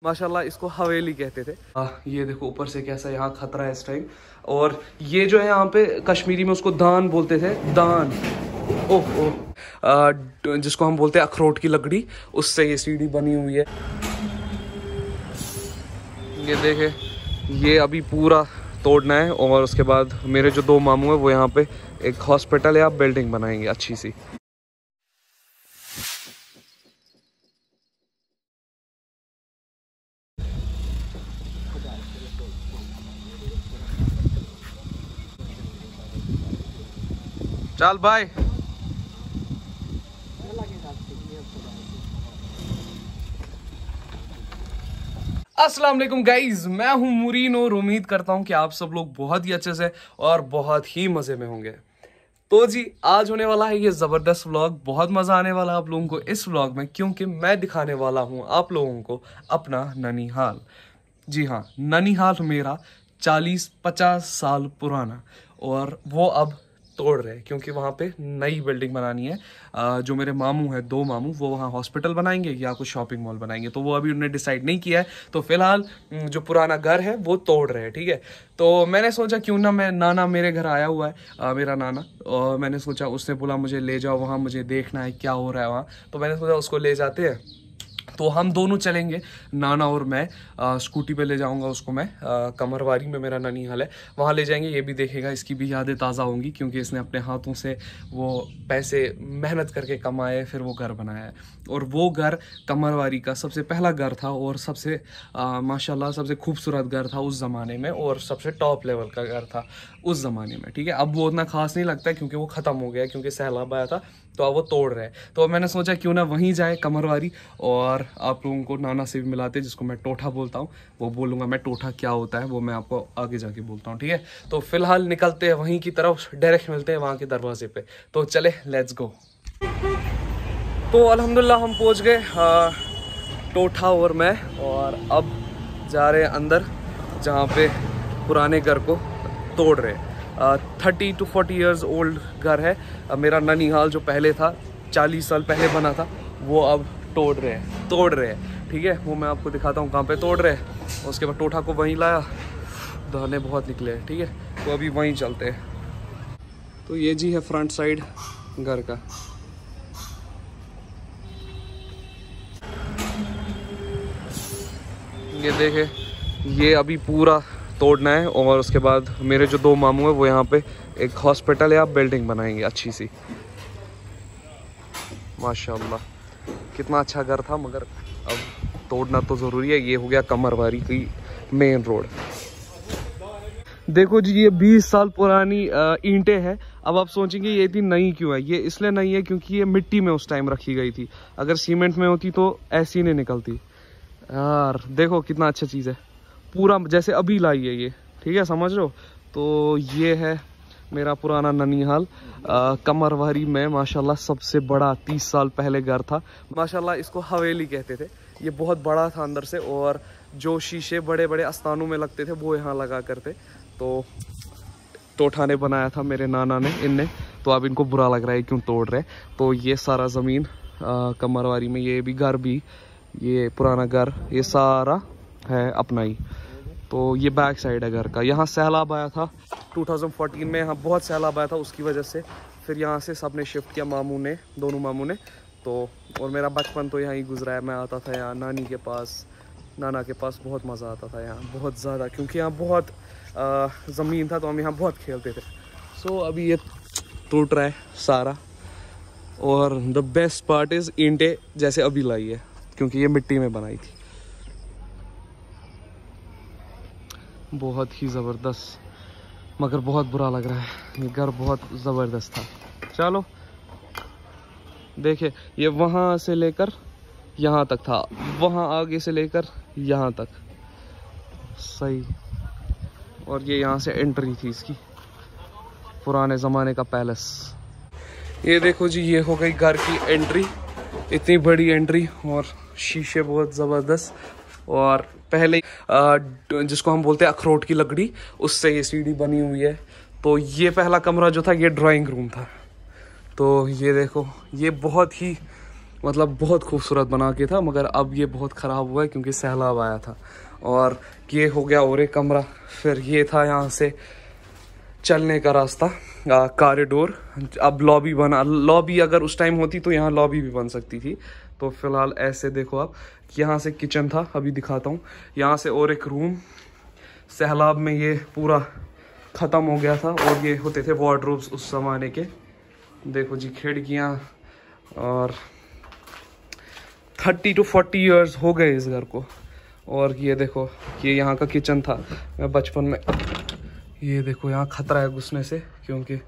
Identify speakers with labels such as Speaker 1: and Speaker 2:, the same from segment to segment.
Speaker 1: माशाल्लाह इसको हवेली कहते थे। ये देखो ऊपर से कैसा यहाँ खतरा है इस टाइम। और ये जो है यहाँ पे कश्मीरी में उसको दान बोलते थे, दान। ओह ओह, जिसको हम बोलते हैं अखरोट की लकड़ी, उससे ये सीढ़ी बनी हुई है। ये देखे, ये अभी पूरा तोड़ना है और उसके बाद मेरे जो दो मामू हैं वो यहाँ पे एक हॉस्पिटल या बिल्डिंग बनाएंगे अच्छी सी। चल भाई। अस्सलाम वालेकुम गाइज, मैं हूं मुरीन और उम्मीद करता हूं कि आप सब लोग बहुत ही अच्छे से और बहुत ही मजे में होंगे। तो जी आज होने वाला है ये जबरदस्त व्लॉग। बहुत मजा आने वाला है आप लोगों को इस व्लॉग में, क्योंकि मैं दिखाने वाला हूं आप लोगों को अपना ननिहाल। जी हाँ, ननिहाल मेरा 40-50 साल पुराना, और वो अब तोड़ रहे हैं क्योंकि वहाँ पे नई बिल्डिंग बनानी है। जो मेरे मामू हैं, दो मामू, वो वहाँ हॉस्पिटल बनाएंगे या कुछ शॉपिंग मॉल बनाएंगे, तो वो अभी उन्होंने डिसाइड नहीं किया है। तो फिलहाल जो पुराना घर है वो तोड़ रहे हैं, ठीक है। तो मैंने सोचा क्यों ना, मैं नाना मेरे घर आया हुआ है, मेरा नाना, और मैंने सोचा, उसने बोला मुझे ले जाओ वहाँ, मुझे देखना है क्या हो रहा है वहाँ। तो मैंने सोचा उसको ले जाते हैं। तो हम दोनों चलेंगे, नाना और मैं। स्कूटी पे ले जाऊंगा उसको मैं, कमरवारी में मेरा ननिहाल है, वहाँ ले जाएंगे। ये भी देखेगा, इसकी भी यादें ताज़ा होंगी क्योंकि इसने अपने हाथों से वो पैसे मेहनत करके कमाए, फिर वो घर बनाया है। और वो घर कमरवारी का सबसे पहला घर था और सबसे माशाल्लाह सबसे खूबसूरत घर था उस ज़माने में, और सबसे टॉप लेवल का घर था उस ज़माने में, ठीक है। अब वो उतना खास नहीं लगता क्योंकि वो ख़त्म हो गया, क्योंकि सैलाब आया था, तो अब वो तोड़ रहे हैं। तो मैंने सोचा क्यों ना वहीं जाए कमरवारी, और आप लोगों को नाना से भी मिलाते, जिसको मैं टोठा बोलता हूँ। वो बोलूँगा मैं टोठा क्या होता है वो मैं आपको आगे जाके बोलता हूँ, ठीक है। तो फिलहाल निकलते हैं वहीं की तरफ, डायरेक्ट मिलते हैं वहाँ के दरवाजे पे। तो चले, लेट्स गो। तो अल्हम्दुलिल्लाह हम पहुँच गए, टोठा और मैं, और अब जा रहे हैं अंदर जहाँ पे पुराने घर को तोड़ रहे हैं। 30 to 40 ईयर्स ओल्ड घर है मेरा ननिहाल, जो पहले था 40 साल पहले बना था, वो अब तोड़ रहे हैं, ठीक है। वो मैं आपको दिखाता हूँ कहाँ पे तोड़ रहे हैं। उसके बाद टोठा को वहीं लाया, दाने बहुत निकले हैं, ठीक है। तो अभी वहीं चलते हैं। तो ये जी है फ्रंट साइड घर का। ये देखे, ये अभी पूरा तोड़ना है और उसके बाद मेरे जो दो मामू हैं वो यहाँ पे एक हॉस्पिटल या बिल्डिंग बनाएंगे अच्छी सी। माशाल्लाह कितना अच्छा घर था, मगर अब तोड़ना तो ज़रूरी है। ये हो गया कमरवारी की मेन रोड। देखो जी, ये 20 साल पुरानी ईंटें हैं। अब आप सोचेंगे ये इतनी नई क्यों है। ये इसलिए नई है क्योंकि ये मिट्टी में उस टाइम रखी गई थी। अगर सीमेंट में होती तो ऐसी नहीं निकलती यार। देखो कितना अच्छा चीज़ है, पूरा जैसे अभी लाई है ये, ठीक है, समझ लो। तो ये है मेरा पुराना ननिहाल कमरवारी में। माशाल्लाह सबसे बड़ा 30 साल पहले घर था। माशाल्लाह इसको हवेली कहते थे। ये बहुत बड़ा था अंदर से, और जो शीशे बड़े बड़े आस्थानों में लगते थे वो यहाँ लगा करते। तो टोठा ने बनाया था, मेरे नाना ने, इनने। तो अब इनको बुरा लग रहा है क्यों तोड़ रहे। तो ये सारा ज़मीन कमरवारी में, ये भी घर भी, ये पुराना घर, ये सारा है अपना ही। तो ये बैक साइड है घर का। यहाँ सैलाब आया था 2014 में, यहाँ बहुत सैलाब आया था, उसकी वजह से फिर यहाँ से सब ने शिफ्ट किया, मामू ने, दोनों मामू ने। तो और मेरा बचपन तो यहाँ ही गुजरा है। मैं आता था यहाँ नानी के पास, नाना के पास, बहुत मज़ा आता था यहाँ, बहुत ज़्यादा, क्योंकि यहाँ बहुत ज़मीन था, तो हम यहाँ बहुत खेलते थे। सो अभी ये टूट रहा है सारा, और द बेस्ट पार्ट इज़ ईंटें जैसे अभी लाई है, क्योंकि ये मिट्टी में बनाई थी। बहुत ही ज़बरदस्त, मगर बहुत बुरा लग रहा है। ये घर बहुत ज़बरदस्त था। चलो देखिए, ये वहाँ से लेकर यहाँ तक था, वहाँ आगे से लेकर यहाँ तक, सही। और ये यहाँ से एंट्री थी इसकी, पुराने ज़माने का पैलेस। ये देखो जी, ये हो गई घर की एंट्री, इतनी बड़ी एंट्री, और शीशे बहुत ज़बरदस्त। और पहले जिसको हम बोलते हैं अखरोट की लकड़ी, उससे ये सीढ़ी बनी हुई है। तो ये पहला कमरा जो था, ये ड्राइंग रूम था। तो ये देखो, ये बहुत ही मतलब बहुत खूबसूरत बना के था, मगर अब ये बहुत ख़राब हुआ है क्योंकि सैलाब आया था। और ये हो गया और एक कमरा। फिर ये था यहाँ से चलने का रास्ता, कॉरिडोर। अब लॉबी बना, लॉबी अगर उस टाइम होती तो यहाँ लॉबी भी बन सकती थी। तो फिलहाल ऐसे देखो आप, यहाँ से किचन था, अभी दिखाता हूँ। यहाँ से और एक रूम, सैलाब में ये पूरा ख़त्म हो गया था। और ये होते थे वार्डरोब्स उस ज़माने के। देखो जी खिड़कियाँ, और 30 to 40 ईयर्स हो गए इस घर को। और ये देखो, ये यहाँ का किचन था। मैं बचपन में, ये देखो यहाँ खतरा है घुसने से क्योंकि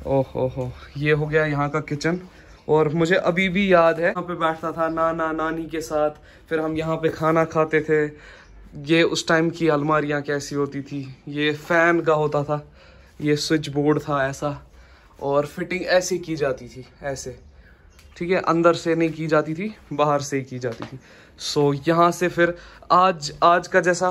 Speaker 1: ओहो हो, ये हो गया यहाँ का किचन। और मुझे अभी भी याद है, यहाँ पे बैठता था नाना नानी के साथ, फिर हम यहाँ पे खाना खाते थे। ये उस टाइम की अलमारियाँ कैसी होती थी, ये फैन का होता था, ये स्विच बोर्ड था ऐसा, और फिटिंग ऐसे की जाती थी, ऐसे, ठीक है, अंदर से नहीं की जाती थी, बाहर से ही की जाती थी। सो यहाँ से फिर आज का जैसा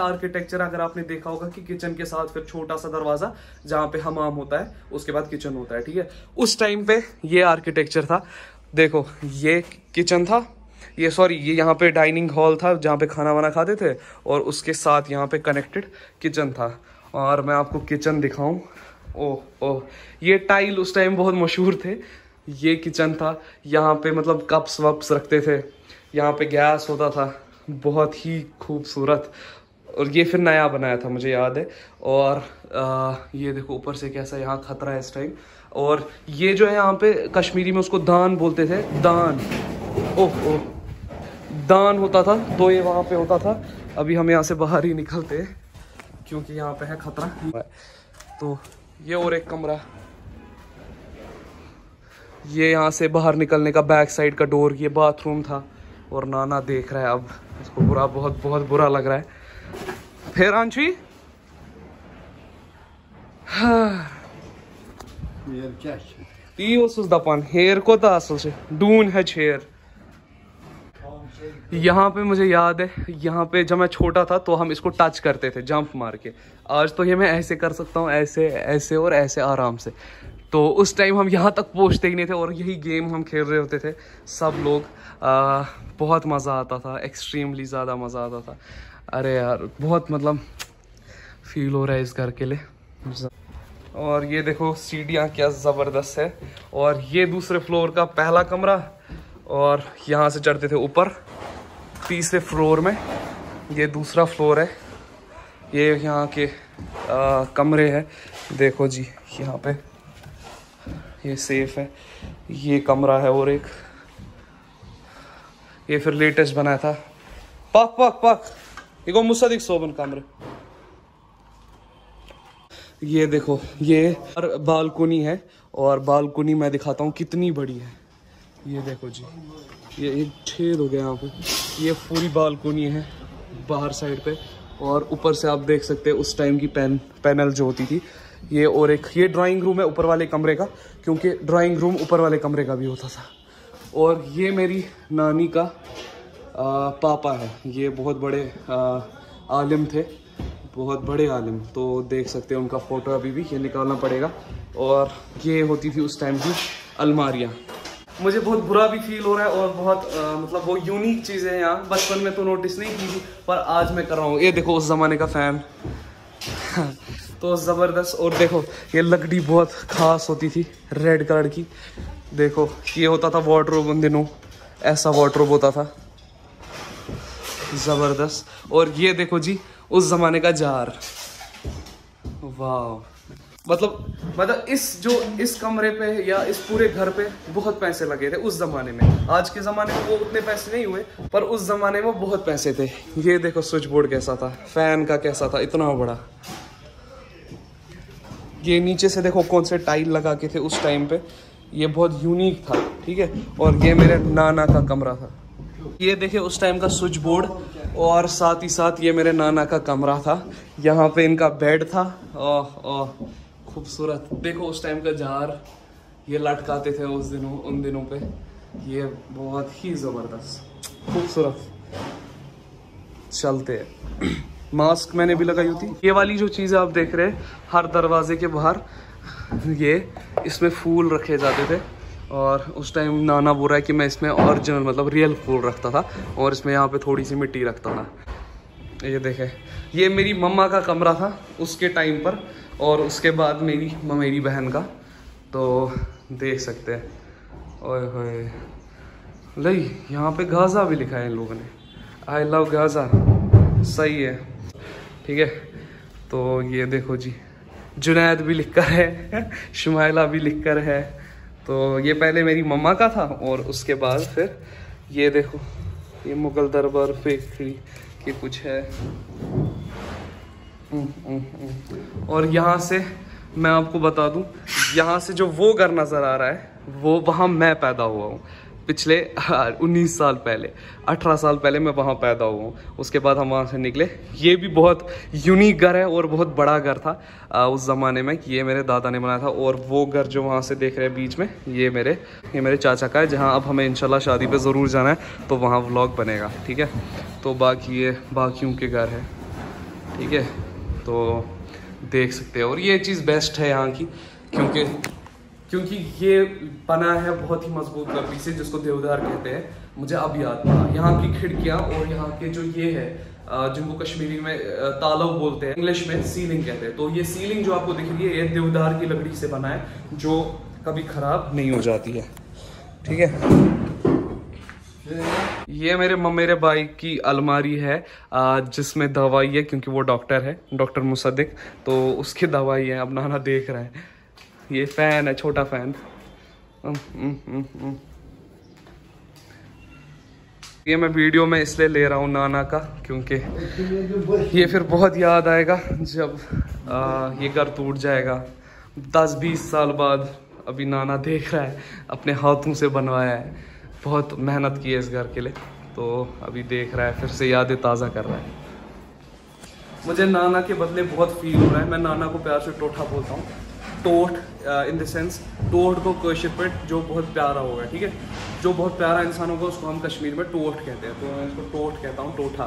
Speaker 1: आर्किटेक्चर अगर आपने देखा होगा कि किचन के साथ फिर छोटा सा दरवाजा जहाँ पे हमाम होता है, उसके बाद किचन होता है, ठीक है। उस टाइम पे ये आर्किटेक्चर था। देखो ये किचन था, ये यहाँ पे डाइनिंग हॉल था जहाँ पे खाना वाना खाते थे, और उसके साथ यहाँ पे कनेक्टेड किचन था। और मैं आपको किचन दिखाऊं, ओह ओह, ये टाइल उस टाइम बहुत मशहूर थे। ये किचन था, यहाँ पे मतलब कप्स वप्स रखते थे, यहाँ पे गैस होता था, बहुत ही खूबसूरत। और ये फिर नया बनाया था, मुझे याद है। और ये देखो ऊपर से कैसा यहाँ खतरा है इस टाइम। और ये जो है यहाँ पे कश्मीरी में उसको दान बोलते थे, दान, ओह ओह, दान होता था, तो ये वहाँ पे होता था। अभी हम यहाँ से बाहर ही निकलते हैं क्योंकि यहाँ पे है खतरा। तो ये और एक कमरा, ये यहाँ से बाहर निकलने का बैक साइड का डोर, ये बाथरूम था। और नाना देख रहा है अब, इसको बहुत बहुत बुरा लग रहा है। फिर आंची दपान हेयर को असल से डून है हेयर। यहाँ पे मुझे याद है, यहाँ पे जब मैं छोटा था तो हम इसको टच करते थे जंप मार के। आज तो ये मैं ऐसे कर सकता हूँ, ऐसे ऐसे और ऐसे आराम से। तो उस टाइम हम यहाँ तक पहुँचते ही नहीं थे, और यही गेम हम खेल रहे होते थे सब लोग। बहुत मज़ा आता था, एक्सट्रीमली ज़्यादा मज़ा आता था। अरे यार बहुत मतलब फील हो रहा है इस घर के लिए। और ये देखो सीढ़ियाँ क्या ज़बरदस्त है। और ये दूसरे फ्लोर का पहला कमरा, और यहाँ से चढ़ते थे ऊपर तीसरे फ्लोर में। ये दूसरा फ्लोर है, ये यहाँ के कमरे हैं। देखो जी यहाँ पे ये सेफ है, ये कमरा है। और एक ये फिर लेटेस्ट बनाया था, पक पक पक, ये मुसदिक सोबन कमरे। ये देखो ये बालकोनी है, और बालकोनी मैं दिखाता हूँ कितनी बड़ी है। ये देखो जी, ये एक छेद हो गया यहाँ पे, ये पूरी बालकोनी है बाहर साइड पे। और ऊपर से आप देख सकते हैं उस टाइम की पैनल जो होती थी ये। और एक ये ड्राइंग रूम है ऊपर वाले कमरे का, क्योंकि ड्राइंग रूम ऊपर वाले कमरे का भी होता था। और ये मेरी नानी का पापा है, ये बहुत बड़े आलिम थे, बहुत बड़े आलिम। तो देख सकते हैं उनका फ़ोटो अभी भी, ये निकालना पड़ेगा। और ये होती थी उस टाइम की अलमारियाँ। मुझे बहुत बुरा भी फील हो रहा है, और बहुत मतलब वो यूनिक चीज़ें हैं यहाँ। बचपन में तो नोटिस नहीं की थी, पर आज मैं कर रहा हूँ। ये देखो उस ज़माने का फ़ैन तो ज़बरदस्त। और देखो ये लकड़ी बहुत ख़ास होती थी, रेड कलर की। देखो ये होता था वार्डरोब, उन दिनों ऐसा वार्डरोब होता था, ज़बरदस्त। और ये देखो जी उस ज़माने का जार, वाह। मतलब इस कमरे पे या इस पूरे घर पे बहुत पैसे लगे थे उस ज़माने में। आज के ज़माने में वो उतने पैसे नहीं हुए, पर उस ज़माने में बहुत पैसे थे। ये देखो स्विच बोर्ड कैसा था, फैन का कैसा था, इतना बड़ा। ये नीचे से देखो कौन से टाइल लगा के थे उस टाइम पे, ये बहुत यूनिक था, ठीक है। और ये मेरे नाना का कमरा था। ये देखिए उस टाइम का स्विच बोर्ड, और साथ ही साथ ये मेरे नाना का कमरा था। यहाँ पे इनका बेड था, ओह खूबसूरत। देखो उस टाइम का जार, ये लटकाते थे उन दिनों पे, ये बहुत ही ज़बरदस्त खूबसूरत। चलते मास्क मैंने भी लगाई होती। ये वाली जो चीज़ें आप देख रहे हैं हर दरवाजे के बाहर, ये इसमें फूल रखे जाते थे। और उस टाइम नाना बोल रहा है कि मैं इसमें ओरिजिनल मतलब रियल फूल रखता था और इसमें यहाँ पे थोड़ी सी मिट्टी रखता था। ये देखे, ये मेरी मम्मा का कमरा था उसके टाइम पर, और उसके बाद मेरी बहन का। तो देख सकते हैं, ओए होए लई यहाँ पे गाज़ा भी लिखा है इन लोगों ने, आई लव गाज़ा। सही है, ठीक है। तो ये देखो जी, जुनैद भी लिखकर है, शुमाइला भी लिखकर है। तो ये पहले मेरी मम्मा का था और उसके बाद फिर ये देखो, ये मुगल दरबार फैक्ट्री की कुछ है। और यहाँ से मैं आपको बता दूं, यहाँ से जो वो घर नज़र आ रहा है वो वहाँ मैं पैदा हुआ हूँ। पिछले 19 साल पहले, 18 साल पहले मैं वहाँ पैदा हुआ हूँ। उसके बाद हम वहाँ से निकले। ये भी बहुत यूनिक घर है और बहुत बड़ा घर था उस ज़माने में, कि ये मेरे दादा ने बनाया था। और वो घर जो वहाँ से देख रहे हैं बीच में, ये मेरे चाचा का है, जहाँ अब हमें इंशाल्लाह शादी पे ज़रूर जाना है, तो वहाँ व्लॉग बनेगा, ठीक है। तो बाकी ये बाकियों के घर है, ठीक है। तो देख सकते हैं, और ये चीज़ बेस्ट है यहाँ की, क्योंकि ये बना है बहुत ही मजबूत लकड़ी से, जिसको देवदार कहते हैं। मुझे अब याद पड़ा, यहाँ की खिड़कियाँ और यहाँ के जो ये है, जिनको कश्मीरी में तालब बोलते हैं, इंग्लिश में सीलिंग कहते हैं। तो ये सीलिंग जो आपको दिख रही है, ये देवदार की लकड़ी से बना है, जो कभी खराब नहीं हो जाती है, ठीक है। ये मेरे भाई की अलमारी है, जिसमें दवाई है, क्योंकि वो डॉक्टर है, डॉक्टर मुसद्दिक, तो उसकी दवाई है। अब नाना देख रहे हैं, ये फैन है, छोटा फैन। ये मैं वीडियो में इसलिए ले रहा हूँ नाना का, क्योंकि ये फिर बहुत याद आएगा जब ये घर टूट जाएगा 10-20 साल बाद। अभी नाना देख रहा है, अपने हाथों से बनवाया है, बहुत मेहनत की है इस घर के लिए, तो अभी देख रहा है, फिर से यादें ताज़ा कर रहा है। मुझे नाना के बदले बहुत फील हो रहा है। मैं नाना को प्यार से टोठा बोलता हूँ, टोट इन द सेंस, टोट को कोशिश जो बहुत प्यारा होगा, ठीक है। जो बहुत प्यारा इंसान होगा उसको हम कश्मीर में टोट कहते हैं, तो मैं इसको टोट कहता हूँ, टोठा।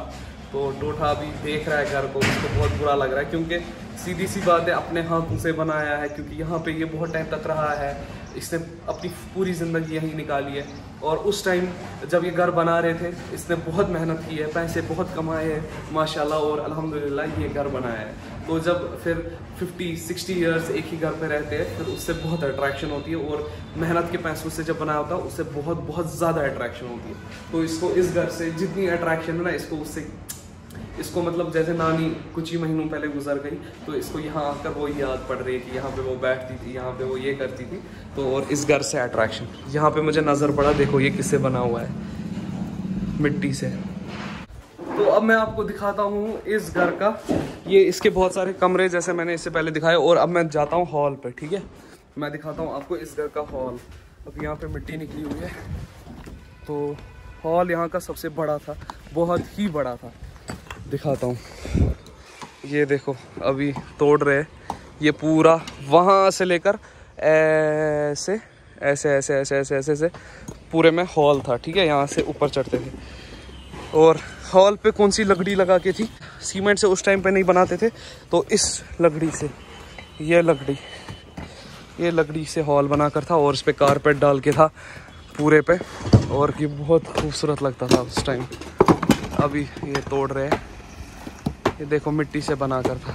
Speaker 1: तो टोठा अभी देख रहा है घर को, उसको बहुत बुरा लग रहा है, क्योंकि सीधी सी बात है, अपने हाथों से बनाया है, क्योंकि यहाँ पे ये बहुत टाइम तक रहा है, इसने अपनी पूरी ज़िंदगी यहीं निकाली है। और उस टाइम जब ये घर बना रहे थे, इसने बहुत मेहनत की है, पैसे बहुत कमाए हैं माशाल्लाह, और अल्हम्दुलिल्लाह ये घर बनाया है। तो जब फिर 50-60 ईयर्स एक ही घर पे रहते हैं, फिर उससे बहुत अट्रैक्शन होती है, और मेहनत के पैसों से जब बनाया होता है उससे बहुत बहुत ज़्यादा अट्रैक्शन होती है। तो इसको इस घर से जितनी अट्रैक्शन है ना, इसको मतलब जैसे नानी कुछ ही महीनों पहले गुजर गई, तो इसको यहाँ आकर वो याद पड़ रही है कि यहाँ पे वो बैठती थी, यहाँ पे वो ये करती थी। तो और इस घर से अट्रैक्शन, यहाँ पे मुझे नज़र पड़ा, देखो ये किससे बना हुआ है, मिट्टी से। तो अब मैं आपको दिखाता हूँ इस घर का, ये इसके बहुत सारे कमरे जैसे मैंने इससे पहले दिखाए, और अब मैं जाता हूँ हॉल पे, ठीक है। मैं दिखाता हूँ आपको इस घर का हॉल। अब यहाँ पे मिट्टी निकली हुई है, तो हॉल यहाँ का सबसे बड़ा था, बहुत ही बड़ा था। दिखाता हूँ, ये देखो अभी तोड़ रहे, ये पूरा वहाँ से लेकर ऐसे ऐसे ऐसे ऐसे ऐसे ऐसे ऐसे पूरे में हॉल था, ठीक है। यहाँ से ऊपर चढ़ते थे, और हॉल पे कौन सी लकड़ी लगा के थी, सीमेंट से उस टाइम पे नहीं बनाते थे, तो इस लकड़ी से, ये लकड़ी से हॉल बनाकर था, और इस पे कारपेट डाल के था पूरे पे, और ये बहुत खूबसूरत लगता था उस टाइम। अभी ये तोड़ रहे हैं, ये देखो मिट्टी से बनाकर था,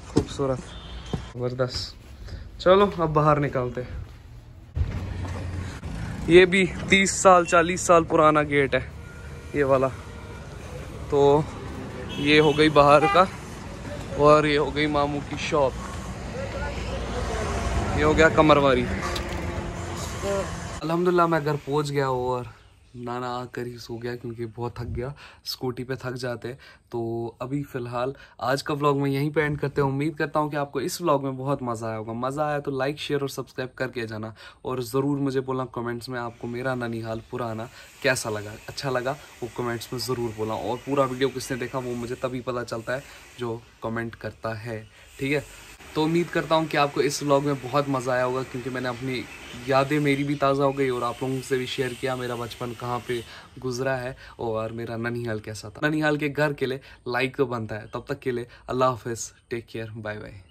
Speaker 1: खूबसूरत, जबरदस्त। चलो अब बाहर निकलते। ये भी 30 साल 40 साल पुराना गेट है ये वाला। तो ये हो गई बाहर का, और ये हो गई मामू की शॉप, ये हो गया कमरवारी। अल्हम्दुलिल्लाह मैं घर पहुंच गया, और नाना आकर ही सो गया, क्योंकि बहुत थक गया, स्कूटी पे थक जाते। तो अभी फ़िलहाल आज का व्लॉग मैं यहीं पे एंड करते हैं। उम्मीद करता हूँ कि आपको इस व्लॉग में बहुत मज़ा आया होगा। मज़ा आया तो लाइक शेयर और सब्सक्राइब करके जाना, और ज़रूर मुझे बोलना कमेंट्स में आपको मेरा ननिहाल पुराना कैसा लगा, अच्छा लगा, वो कमेंट्स में ज़रूर बोलना। और पूरा वीडियो किसने देखा वो मुझे तभी पता चलता है जो कमेंट करता है, ठीक है। तो उम्मीद करता हूँ कि आपको इस व्लॉग में बहुत मज़ा आया होगा, क्योंकि मैंने अपनी यादें मेरी भी ताज़ा हो गई, और आप लोगों से भी शेयर किया मेरा बचपन कहाँ पे गुजरा है, और मेरा ननिहाल कैसा था। ननिहाल के घर के लिए लाइक तो बनता है। तब तक के लिए अल्लाह हाफ़िज़, टेक केयर, बाय बाय।